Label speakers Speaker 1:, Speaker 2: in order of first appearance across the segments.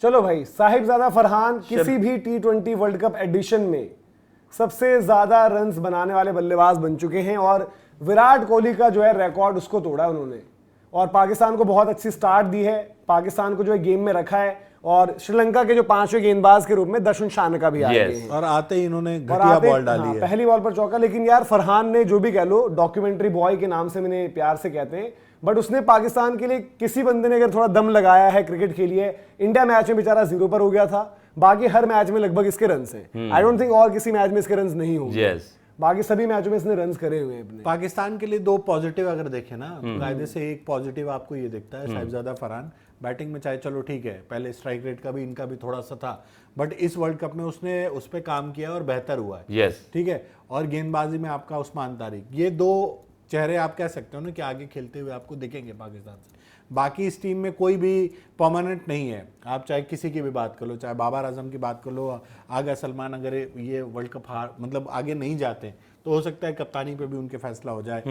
Speaker 1: चलो भाई, साहिबजादा फरहान किसी भी T20 वर्ल्ड कप एडिशन में सबसे ज्यादा रन्स बनाने वाले बल्लेबाज बन चुके हैं और विराट कोहली का जो है रिकॉर्ड उसको तोड़ा उन्होंने और पाकिस्तान को बहुत अच्छी स्टार्ट दी है, पाकिस्तान को जो है गेम में रखा है और श्रीलंका के जो 5वें गेंदबाज के रूप में दर्शन शानका भी आए हैं
Speaker 2: और आते ही इन्होंने घटिया बॉल डाली है,
Speaker 1: पहली बॉल पर चौका। लेकिन यार फरहान ने जो भी कह लो, डॉक्यूमेंट्री बॉय के नाम से मैंने प्यार से कहते हैं, बट उसने पाकिस्तान के लिए किसी बंदे ने अगर थोड़ा दम लगाया है क्रिकेट के लिए, इंडिया मैच में बेचारा 0 पर हो गया था, बाकी हर मैच में लगभग इसके रन हैं। आई डोंट थिंक और किसी मैच में इसके रन नहीं होंगे, बाकी सभी मैचों में इसने रन्स करे हुए हैं अपने।
Speaker 2: पाकिस्तान के लिए 2 पॉजिटिव अगर देखें ना, कायदे से एक पॉजिटिव आपको ये दिखता है, साहिबजादा फरहान बैटिंग में चाहे चलो ठीक है, पहले स्ट्राइक रेट का भी इनका भी थोड़ा सा था, बट इस वर्ल्ड कप में उसने उस पर काम किया और बेहतर हुआ है। ठीक है, और गेंदबाजी में आपका उस्मान तारिक, ये 2 चेहरे आप कह सकते हो ना कि आगे खेलते हुए आपको दिखेंगे पाकिस्तान से। बाकी इस टीम में कोई भी परमानेंट नहीं है, आप चाहे किसी की भी बात कर लो, चाहे बाबर आजम की बात कर लो, आगा सलमान अगर ये वर्ल्ड कप मतलब आगे नहीं जाते तो हो सकता है कप्तानी पे भी उनके फैसला हो जाए।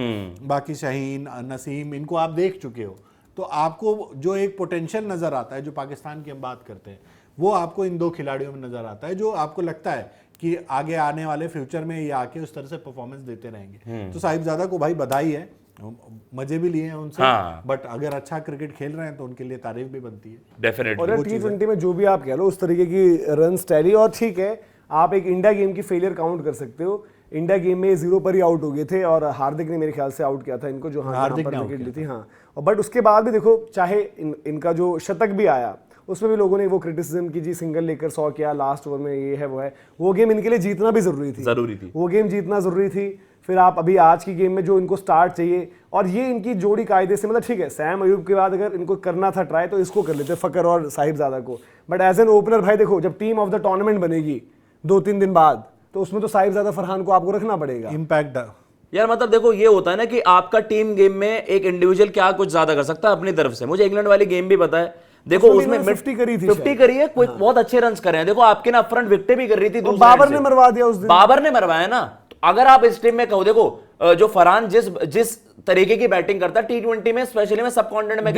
Speaker 2: बाकी शाहीन, नसीम, इनको आप देख चुके हो, तो आपको जो एक पोटेंशियल नजर आता है, जो पाकिस्तान की हम बात करते हैं, वो आपको इन 2 खिलाड़ियों में नजर आता है, जो आपको लगता है कि आगे आने वाले फ्यूचर में ये आके उस तरह से परफॉर्मेंस देते रहेंगे। तो साहिबजादा को भाई बधाई है, मजे भी लिए हैं उनसे, बट अगर अच्छा क्रिकेट खेल रहे हैं तो उनके लिए तारीफ भी बनती है
Speaker 3: डेफिनेटली।
Speaker 1: और T20 में जो भी आप कह लो उस तरीके की रन टैली, और ठीक है आप एक इंडिया गेम की फेलियर काउंट कर सकते हो, इंडिया गेम में 0 पर ही आउट हो गए थे और हार्दिक ने मेरे ख्याल से आउट किया था इनको, जो हार्दिक ने विकेट ली थी। हाँ, और बट उसके बाद भी देखो, चाहे इनका जो शतक भी आया उसमें भी लोगों ने वो क्रिटिसिज्म की, जी सिंगल लेकर 100 किया लास्ट ओवर में, ये है वो है, वो गेम इनके लिए जीतना भी जरूरी थी, वो गेम जीतना जरूरी थी। फिर आप अभी आज की गेम में जो इनको स्टार्ट चाहिए, और ये इनकी जोड़ी कायदे से, मतलब ठीक है सैम अयूब के बाद अगर इनको करना था ट्राई तो इसको कर लेते फकर और साहिबजादा को, बट एज एन ओपनर भाई देखो, जब टीम ऑफ द टूर्नामेंट बनेगी 2-3 दिन बाद, तो उसमें तो साहिबजादा फरहान को आपको रखना पड़ेगा।
Speaker 2: इम्पैक्ट
Speaker 3: यार मतलब देखो ये होता है ना कि आपका टीम गेम में एक इंडिविजुअल क्या कुछ ज्यादा कर सकता है अपनी तरफ से। मुझे इंग्लैंड वाली गेम भी पता है, देखो उसमें
Speaker 1: 50 करी थी,
Speaker 3: 50 करी है, कोई बहुत अच्छे रन्स करे हैं। देखो आपके ना फ्रंट विकेट भी कर रही थी,
Speaker 1: बाबर ने मरवा दिया उस दिन,
Speaker 3: बाबर ने मरवाया ना। अगर आप इस टीम में कहो, देखो जो फरहान जिस तरीके की बैटिंग करता है T20 में, स्पेशली में सब कॉन्टिनेंट में,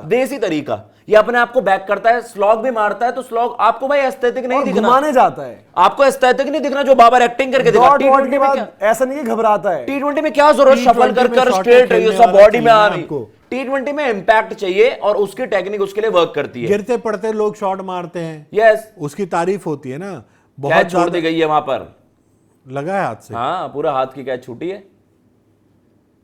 Speaker 3: देसी तरीका, ये अपने आप को बैक करता है, स्लॉग भी मारता है, तो स्लॉग आपको भाई एस्थेटिक नहीं दिखना,
Speaker 1: घुमाने जाता है,
Speaker 3: आपको एस्थेटिक नहीं दिखना जो बाबर एक्टिंग करके दिखा।
Speaker 1: T20 में क्या ऐसा नहीं है, घबराता है।
Speaker 3: T20 में क्या जरूरत शफल कर स्ट्रेट रही है, सब बॉडी में आ रही। T20 में इंपैक्ट चाहिए और उसकी टेक्निक उसके लिए वर्क करती है।
Speaker 2: गिरते पड़ते लोग शॉट मारते हैं,
Speaker 3: यस,
Speaker 2: उसकी तारीफ होती है ना,
Speaker 3: बहुत छोड़ दी गई है वहां पर,
Speaker 2: लगा है हाथ से,
Speaker 3: हाँ पूरा हाथ की कैच छूटी है।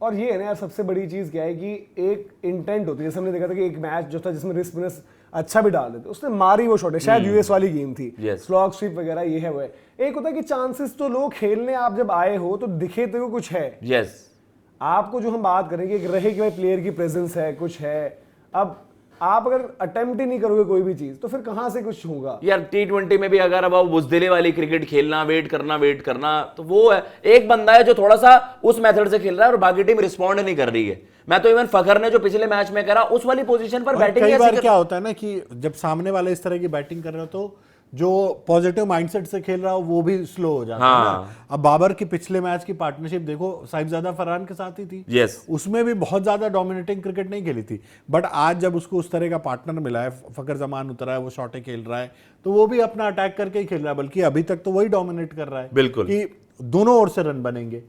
Speaker 1: और ये है ना यार, सबसे बड़ी चीज क्या है कि एक इंटेंट होती है, जैसे हमने देखा था कि एक मैच जो था जिसमें रिस्क अच्छा भी डाल देते, उसने मारी वो शॉट है, शायद यूएस वाली गेम थी, स्लॉग स्वीप वगैरह, ये है वो है। एक होता है कि चांसेस तो लोग खेलने आप जब आए हो तो दिखे तो कुछ है,
Speaker 3: यस,
Speaker 1: आपको जो हम बात करेंगे कि रहे कि भाई प्लेयर की प्रेजेंस है, कुछ है, अब आप अगर अटेम्प्ट ही नहीं करोगे कोई भी चीज तो फिर कहां से कुछ होगा
Speaker 3: यार। T20 में भी अगर अब बुजदिले वाली क्रिकेट खेलना, वेट करना, तो वो है एक बंदा है जो थोड़ा सा उस मेथड से खेल रहा है और बाकी टीम रिस्पॉन्ड नहीं कर रही है। मैं तो इवन फखर ने जो पिछले मैच में करा उस वाली पोजीशन पर बैटिंग,
Speaker 2: कई बार क्या होता है ना कि जब सामने वाले इस तरह की बैटिंग कर रहे हो तो जो पॉजिटिव माइंडसेट से खेल रहा हो वो भी स्लो हो जाता है ना। अब बाबर की पिछले मैच की पार्टनरशिप देखो, साहिबजादा फरहान के साथ ही थी, उसमें भी बहुत ज्यादा डोमिनेटिंग क्रिकेट नहीं खेली थी, बट आज जब उसको उस तरह का पार्टनर मिला है, फकर जमान उतरा है, वो शॉटें खेल रहा है, तो वो भी अपना अटैक करके ही खेल रहा है, बल्कि अभी तक तो वही डोमिनेट कर रहा है,
Speaker 3: बिल्कुल,
Speaker 2: कि दोनों ओर से रन बनेंगे,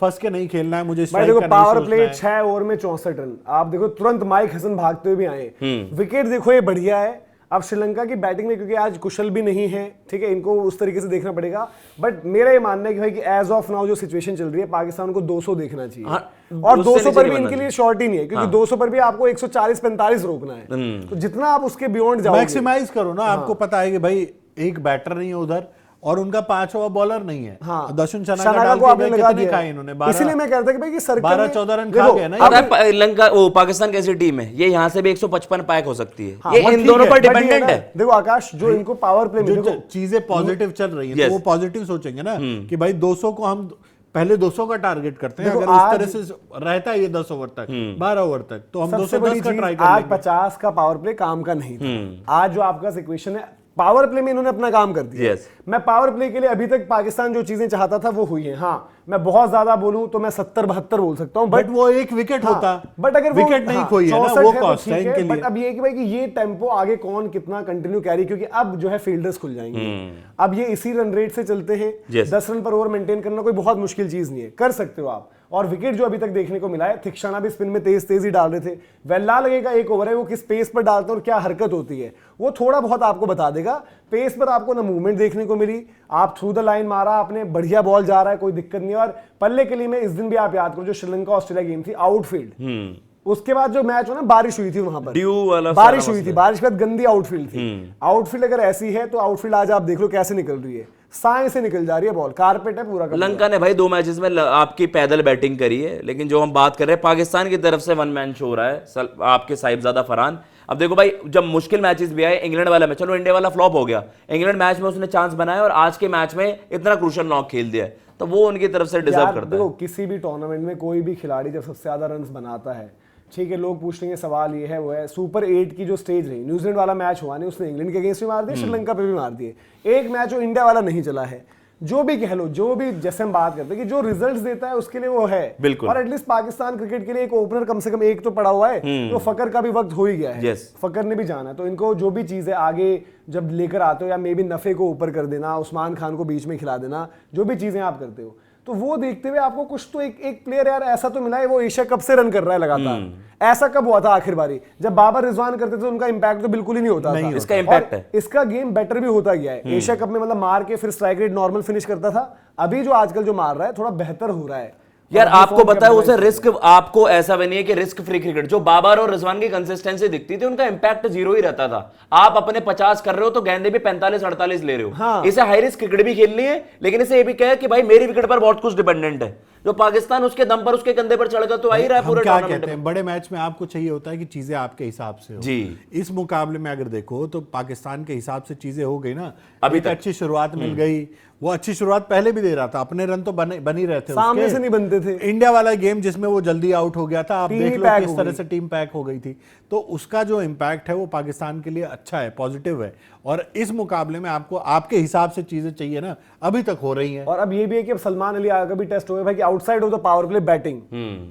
Speaker 2: फंस के नहीं खेलना है मुझे।
Speaker 1: देखो पावर प्ले 6 ओवर में 64 रन, आप देखो तुरंत माइक हसन भागते हुए भी आए, विकेट देखो ये बढ़िया है। अब श्रीलंका की बैटिंग में क्योंकि आज कुशल भी नहीं है, ठीक है, इनको उस तरीके से देखना पड़ेगा, बट मेरा ये मानना है कि भाई कि एज ऑफ नाउ जो सिचुएशन चल रही है, पाकिस्तान को 200 देखना चाहिए। और 200 पर भी इनके लिए शॉर्ट ही नहीं है, क्योंकि 200 पर भी आपको 140-45 रोकना है, तो जितना आप उसके बियॉन्ड जाओगे,
Speaker 2: मैक्सिमाइज करो ना। आपको पता है कि भाई एक बैटर नहीं है उधर और उनका 5वां बॉलर नहीं है,
Speaker 1: हाँ,
Speaker 2: दर्शन शानका को आपने लगा दिया खाए इन्होंने,
Speaker 1: इसीलिए मैं कहता कि भाई कि सर्कल
Speaker 2: 12-14 रन खा गए ना।
Speaker 3: श्रीलंका वो पाकिस्तान कैसी टीम है, ये यहाँ से भी 155 पैक हो सकती है, ये इन दोनों पर डिपेंडेंट है।
Speaker 1: देखो आकाश, जो इनको पावर प्ले में
Speaker 2: चीजें पॉजिटिव चल रही है तो वो पॉजिटिव सोचेंगे ना कि भाई 200 को हम पहले 200 का टारगेट करते हैं, अगर उस तरह से रहता है ये 10 ओवर तक, 12 ओवर तक, तो हम 210 का ट्राई करेंगे।
Speaker 1: आज 50 का पावर प्ले काम का नहीं था। आज जो आपका इक्वेशन है पावर प्ले में इन्होंने अपना काम कर दिया।
Speaker 3: Yes.
Speaker 1: मैं पावर प्ले के लिए अभी तक पाकिस्तान जो चीजें चाहता था वो हुई है। हाँ, मैं बहुत ज्यादा बोलूं तो मैं 70-72 बोल सकता हूं,
Speaker 2: बट वो एक विकेट होता,
Speaker 1: बट अगर
Speaker 2: विकेट नहीं खोई है ना, वो कॉस्ट है इनके लिए।
Speaker 1: बट अब ये कि भाई कि ये टेम्पो आगे कौन कितना कंटिन्यू कैरी, क्योंकि अब जो है फील्डर्स खुल जाएंगे। अब ये इसी रन रेट से चलते हैं। 10 रन पर ओवर मेंटेन करना कोई बहुत मुश्किल चीज नहीं है, कर सकते हो आप। और विकेट जो अभी तक देखने को मिला है, थिक्शाना भी स्पिन में तेज ही डाल रहे थे। वेल्ला लगेगा एक ओवर है, वो किस पेस पर डालते हैं और क्या हरकत होती है वो थोड़ा बहुत आपको बता देगा। पेस पर आपको ना मूवमेंट देखने को मिली, आप थ्रू द लाइन मारा आपने, बढ़िया बॉल जा रहा है, कोई दिक्कत नहीं। और पल्ले के लिए मैं इस दिन भी आप याद करो जो श्रीलंका ऑस्ट्रेलिया गेम थी, आउटफील्ड, उसके बाद जो मैच हो ना, बारिश हुई थी वहां पर,
Speaker 3: ड्यू वाला
Speaker 1: बारिश हुई थी, बारिश के बाद गंदी आउटफील्ड थी। आउटफील्ड अगर ऐसी है तो आउटफील्ड आज आप देख लो कैसे निकल रही है, साए से निकल जा रही है बॉल, कारपेट है पूरा का।
Speaker 3: लंका ने भाई 2 मैचेस में आपकी पैदल बैटिंग करी है, लेकिन जो हम बात कर रहे हैं पाकिस्तान की तरफ से वन मैन शो हो रहा है आपके साहिबजादा फरहान। अब देखो भाई, जब मुश्किल मैचेस भी आए, इंग्लैंड वाला में चलो इंडिया वाला फ्लॉप हो गया, इंग्लैंड मैच में उसने चांस बनाया और आज के मैच में इतना क्रूशियल नॉक खेल दिया, तो वो उनकी तरफ से डिजर्व करता है।
Speaker 1: देखो किसी भी टूर्नामेंट में कोई भी खिलाड़ी जब सबसे ज्यादा रन बनाता है, ठीक है, लोग पूछ रहे हैं सवाल ये है वो है, सुपर 8 की जो स्टेज रही, न्यूजीलैंड वाला मैच हुआ नहीं, उसने इंग्लैंड के अगेंस्ट भी मार दिए, श्रीलंका पे भी मार दिए। एक मैच जो इंडिया वाला नहीं चला है, जो भी कह लो, जो भी जैसे हम बात करते हैं कि जो रिजल्ट्स देता है उसके लिए वो है
Speaker 3: बिल्कुल।
Speaker 1: और एटलीस्ट पाकिस्तान क्रिकेट के लिए एक ओपनर कम से कम एक तो पड़ा हुआ है, तो फकर का भी वक्त हो ही गया है। फकर ने भी जाना है, तो इनको जो भी चीज है आगे जब लेकर आते हो, या मे बी नफे को ऊपर कर देना, उस्मान खान को बीच में खिला देना, जो भी चीजें आप करते हो, तो वो देखते हुए आपको कुछ तो एक प्लेयर यार ऐसा तो मिला है वो एशिया कप से रन कर रहा है लगातार। ऐसा कब हुआ था आखिर बारी, जब बाबर रिजवान करते थे उनका इंपैक्ट तो बिल्कुल ही नहीं होता था।
Speaker 3: इसका इंपैक्ट है,
Speaker 1: इसका गेम बेटर भी होता गया है एशिया कप में, मतलब मार के फिर स्ट्राइक रेट नॉर्मल फिनिश करता था, अभी जो आजकल जो मार रहा है थोड़ा बेहतर हो रहा है
Speaker 3: यार। आपको पता है उसे रिस्क, आपको ऐसा भी नहीं है कि रिस्क फ्री क्रिकेट, जो बाबर और रिजवान की कंसिस्टेंसी दिखती थी उनका इंपैक्ट 0 ही रहता था। आप अपने 50 कर रहे हो तो गेंदे भी 45-48 ले रहे हो।
Speaker 1: हाँ।
Speaker 3: इसे हाई रिस्क क्रिकेट भी खेलनी है, लेकिन इसे ये भी कहे कि भाई मेरी विकेट पर बहुत कुछ डिपेंडेंट है, जो पाकिस्तान उसके दम पर उसके कंधे पर चढ़कर तो आ ही रहा है पूरे टूर्नामेंट में।
Speaker 2: बड़े मैच में आपको चाहिए होता है कि चीजें आपके हिसाब से हो
Speaker 3: जी।
Speaker 2: इस मुकाबले में अगर देखो तो पाकिस्तान के हिसाब से चीजें हो गई ना,
Speaker 3: अभी
Speaker 2: तक अच्छी शुरुआत मिल गई, वो अच्छी शुरुआत पहले भी दे रहा था, अपने रन तो बन ही रहे थे,
Speaker 1: सामने से नहीं बनते थे।
Speaker 2: इंडिया वाला गेम जिसमें वो जल्दी आउट हो गया था, आप देख लो किस तरह से टीम पैक हो गई थी, तो उसका जो इंपैक्ट है वो पाकिस्तान के लिए अच्छा है, पॉजिटिव है। और इस मुकाबले में आपको आपके हिसाब से चीजें चाहिए ना, अभी तक हो रही हैं।
Speaker 1: और अब ये भी है कि अब सलमान अली आगा भी टेस्ट हो गया भाई कि आउटसाइड हो तो पावर प्ले बैटिंग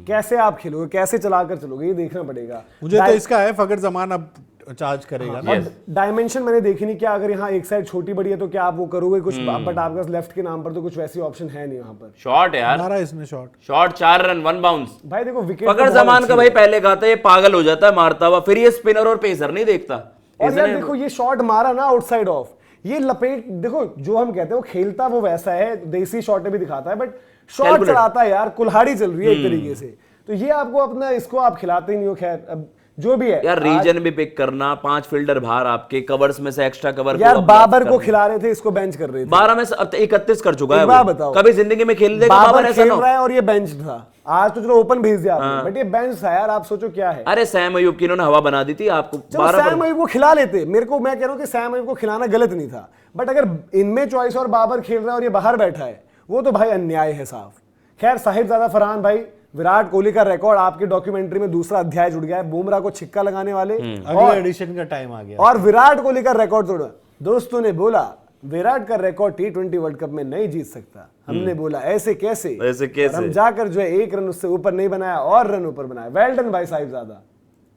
Speaker 1: कैसे आप खेलोगे, कैसे चलाकर चलोगे, ये देखना पड़ेगा।
Speaker 2: मुझे तो इसका है फकर जमान अब चार्ज करेगा ना।
Speaker 1: डायमेंशन मैंने देखी नहीं, क्या अगर यहाँ एक साइड छोटी बड़ी है तो क्या आप वो करोगे कुछ, बट आपके पास लेफ्ट के नाम पर तो कुछ वैसी ऑप्शन है नहीं वहां पर।
Speaker 3: शॉट यार
Speaker 2: मारा इसने,
Speaker 3: शॉट 4 रन 1 बाउंस।
Speaker 1: भाई देखो विकेट
Speaker 3: फकर जमान का भाई पहले कहा था ये पागल हो जाता है मारता हुआ, फिर ये स्पिनर और पेसर नहीं देखता।
Speaker 1: और यार देखो ये शॉट मारा ना आउटसाइड ऑफ, ये लपेट, देखो जो हम कहते हैं वो खेलता वो वैसा है, देसी शॉट भी दिखाता है, बट शॉट चलाता है यार, कुल्हाड़ी चल रही है एक तरीके से, तो ये आपको अपना इसको आप खिलाते ही नहीं हो। खैर अब जो भी है
Speaker 3: यार, रीजन भी पिक करना, 5 फील्डर बाहर आपके, कवर्स में से एक्स्ट्रा कवर
Speaker 1: यार, बाबर को खिला रहे थे, इसको बेंच कर रहे थे,
Speaker 3: 12 में से 31 कर चुका है वो।
Speaker 1: बताओ
Speaker 3: कभी जिंदगी में खेल देगा
Speaker 1: बाबर ऐसा खेल रहा है और ये बेंच था, आज तो चलो ओपन भेज दिया आपने, बट ये बेंच था यार, आप सोचो क्या है।
Speaker 3: अरे सैम अयूब की इन्होंने हवा बना दी थी आपको,
Speaker 1: सैम अयूब को खिला लेते, मेरे को, मैं कह रहा हूं कि सैम अयूब को खिलाना गलत नहीं था, बट अगर इनमें चॉइस और बाबर खेल रहा है और ये बाहर बैठा है, वो तो भाई अन्याय है साफ। खैर साहिबजादा फरहान भाई, विराट कोहली का रिकॉर्ड आपकी डॉक्यूमेंट्री में दूसरा अध्याय जुड़ गया है, बुमराह को छिक्का लगाने वाले,
Speaker 2: अगले एडिशन का टाइम आ गया,
Speaker 1: और विराट कोहली का रिकॉर्ड तोड़ा। दोस्तों ने बोला विराट का रिकॉर्ड T20 वर्ल्ड कप में नहीं जीत सकता, हमने बोला ऐसे कैसे,
Speaker 3: ऐसे कैसे,
Speaker 1: हम जाकर जो है 1 रन उससे ऊपर नहीं बनाया और रन ऊपर बनाया। वेल डन भाई साहिबजादा।